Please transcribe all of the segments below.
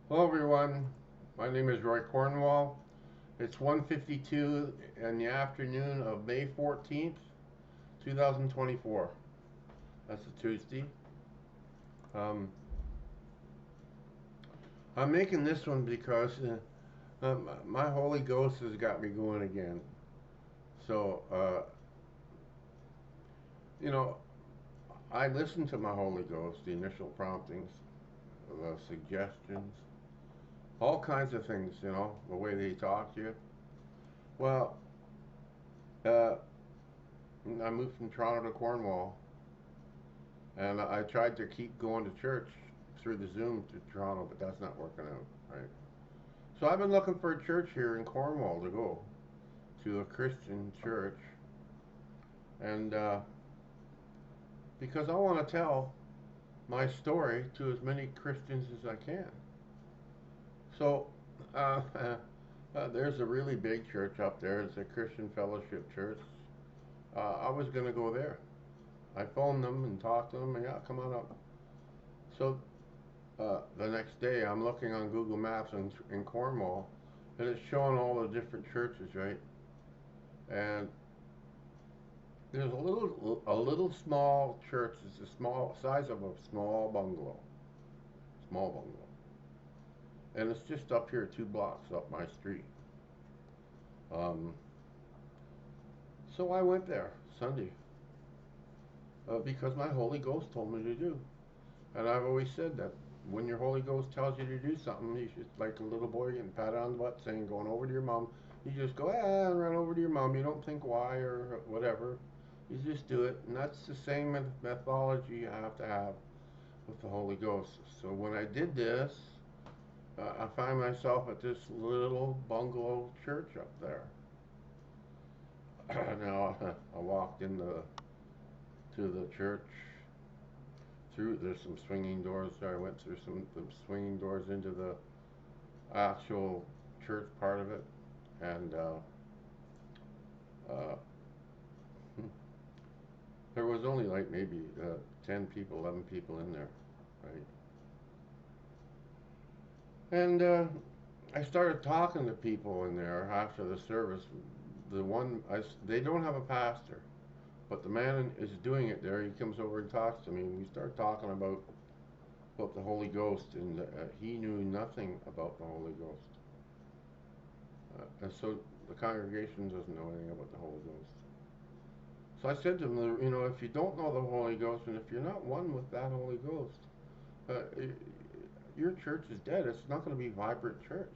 Hello everyone, my name is Roy Cornwall. It's 1:52 in the afternoon of May 14th, 2024. That's a Tuesday. Um, I'm making this one because my Holy Ghost has got me going again. So, you know, I listen to my Holy Ghost, the initial promptings, the suggestions, all kinds of things, the way they talk to you. Well, uh, I moved from Toronto to Cornwall, and I tried to keep going to church through the Zoom to Toronto, but that's not working out, right? So I've been looking for a church here in Cornwall to go to, a Christian church, and because I want to tell my story to as many Christians as I can. So there's a really big church up there. It's a Christian Fellowship Church. I was going to go there. I phoned them and talked to them, and yeah, come on up. So the next day, I'm looking on Google Maps in Cornwall, and it's showing all the different churches, right? And there's a little small church. It's the small size of a small bungalow, and it's just up here 2 blocks up my street. Um, so I went there Sunday because my Holy Ghost told me to do, and I've always said that when your Holy Ghost tells you to do something, you should, like a little boy getting patted on the butt saying, going over to your mom. You just go, and run over to your mom. You don't think why or whatever. You just do it. And that's the same methodology you have to have with the Holy Ghost. So when I did this, I find myself at this little bungalow church up there. Now, I walked to the church. There's some swinging doors there. I went through the swinging doors into the actual church part of it, and uh, there was only like maybe 10 people, 11 people in there, right? And I started talking to people in there after the service. They don't have a pastor, but the man is doing it there. He comes over and talks to me, and we start talking about the Holy Ghost, and he knew nothing about the Holy Ghost. And so the congregation doesn't know anything about the Holy Ghost. So I said to him, if you don't know the Holy Ghost, and if you're not one with that Holy Ghost, uh, your church is dead. It's not going to be a vibrant church.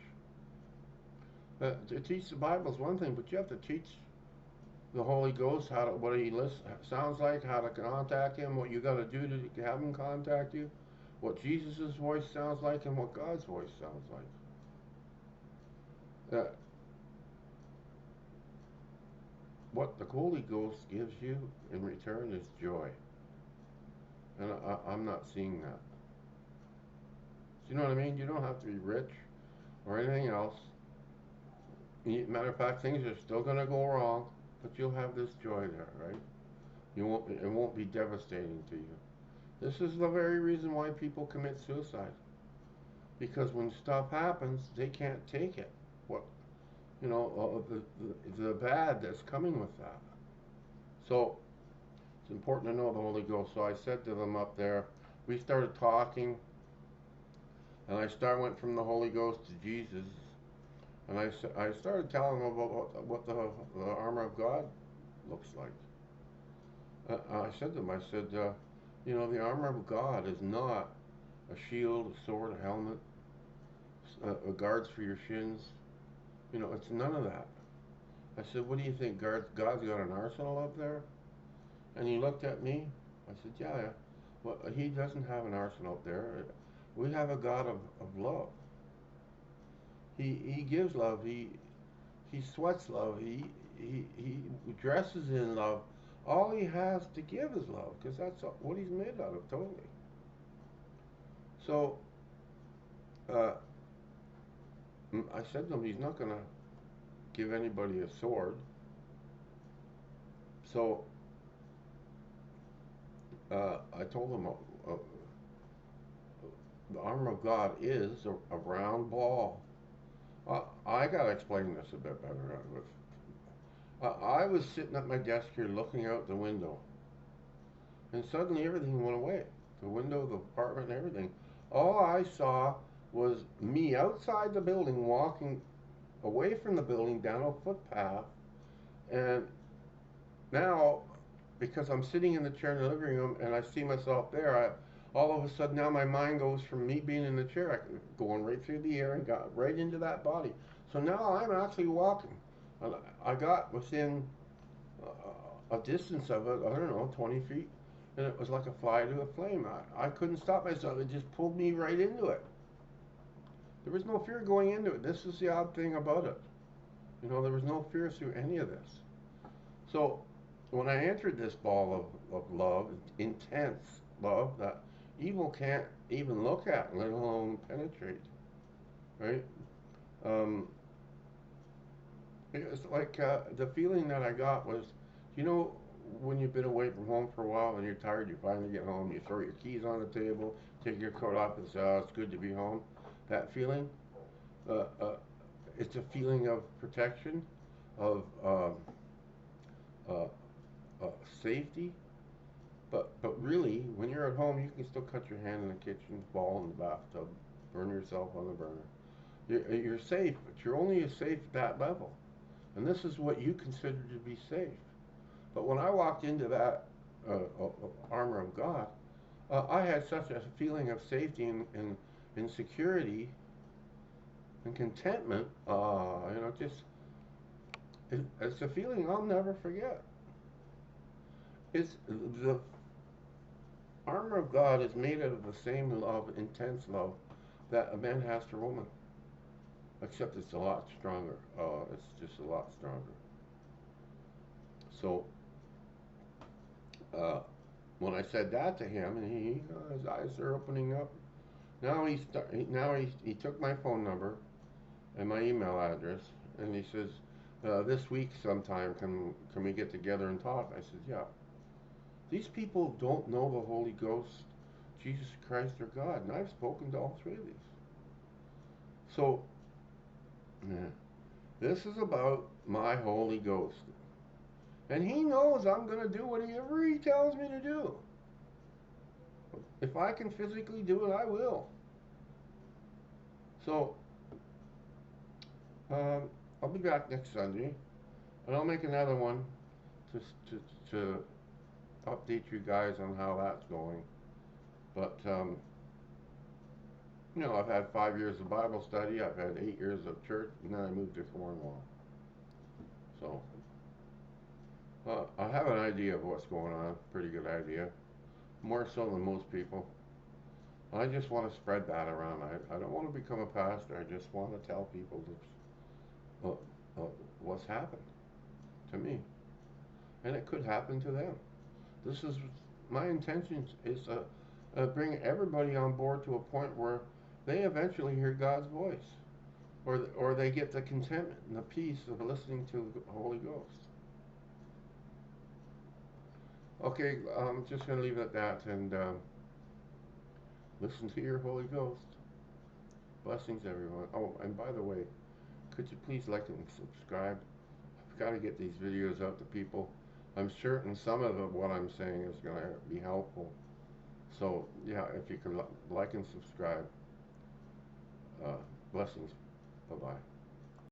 To teach the Bible is one thing, but you have to teach the Holy Ghost what he sounds like, how to contact him, what you got to do to have him contact you, what Jesus' voice sounds like, and what God's voice sounds like. What the Holy Ghost gives you in return is joy, and I'm not seeing that. Do you know what I mean? You don't have to be rich or anything else. Matter of fact, things are still going to go wrong, but you'll have this joy there, right? It won't be devastating to you. This is the very reason why people commit suicide. Because when stuff happens, they can't take it. What the bad that's coming with that. So it's important to know the Holy Ghost. So I said to them up there, we started talking, and went from the Holy Ghost to Jesus, and I started telling them about what the armor of God looks like. I said to them, the armor of God is not a shield, a sword, a helmet, a guards for your shins. It's none of that. I said, what do you think? God's got an arsenal up there? And he looked at me. I said, yeah, yeah. Well, he doesn't have an arsenal up there. We have a God of love. He gives love. He sweats love. He dresses in love. All he has to give is love, because that's what he's made out of, totally. So uh, I said to him, he's not going to give anybody a sword. So I told him the armor of God is a round ball. I gotta explain this a bit better. I was sitting at my desk here looking out the window, and suddenly everything went away. The window, the apartment, and everything. All I saw was me outside the building walking away from the building down a footpath, and now, because I'm sitting in the chair in the living room and I see myself there, all of a sudden now my mind goes from me being in the chair, going right through the air and got right into that body. So now I'm actually walking. And I got within a distance of it, I don't know, 20 feet, and it was like a fly to a flame. I couldn't stop myself. It just pulled me right into it. There was no fear going into it. This is the odd thing about it. You know, there was no fear through any of this. So when I entered this ball of love, intense love that evil can't even look at, let alone penetrate, right? Um, it was like the feeling that I got was, you know, when you've been away from home for a while and you're tired, you finally get home, you throw your keys on the table, take your coat off and say, oh, it's good to be home. That feeling, uh, uh, it's a feeling of protection, of uh, uh, safety. But really, when you're at home, you can still cut your hand in the kitchen, fall in the bathtub, burn yourself on the burner. You're safe, but you're only as safe at that level. And this is what you consider to be safe. But when I walked into that armor of God, I had such a feeling of safety and security and contentment. You know, it's a feeling I'll never forget. It's the armor of God is made out of the same love, intense love, that a man has for woman, except it's a lot stronger. It's just a lot stronger. So uh, when I said that to him, and his eyes are opening up. Now he took my phone number and my email address, and he says, this week sometime can we get together and talk? I said, yeah. These people don't know the Holy Ghost, Jesus Christ, or God, and I've spoken to all three of these. So, yeah, this is about my Holy Ghost. And he knows I'm going to do whatever he tells me to do. If I can physically do it, I will. So, I'll be back next Sunday, and I'll make another one to update you guys on how that's going. But, you know, I've had 5 years of Bible study, I've had 8 years of church, and then I moved to Cornwall. So, I have an idea of what's going on, pretty good idea, more so than most people. I just want to spread that around. I don't want to become a pastor, I just want to tell people what's happened to me. And it could happen to them. This is my intention is to bring everybody on board to a point where they eventually hear God's voice, or they get the contentment and the peace of listening to the Holy Ghost. Okay, I'm just going to leave it at that and listen to your Holy Ghost. Blessings, everyone. Oh, and by the way, could you please like and subscribe? I've got to get these videos out to people. I'm certain some of what I'm saying is going to be helpful. So, yeah, if you could like and subscribe. Blessings. Bye-bye.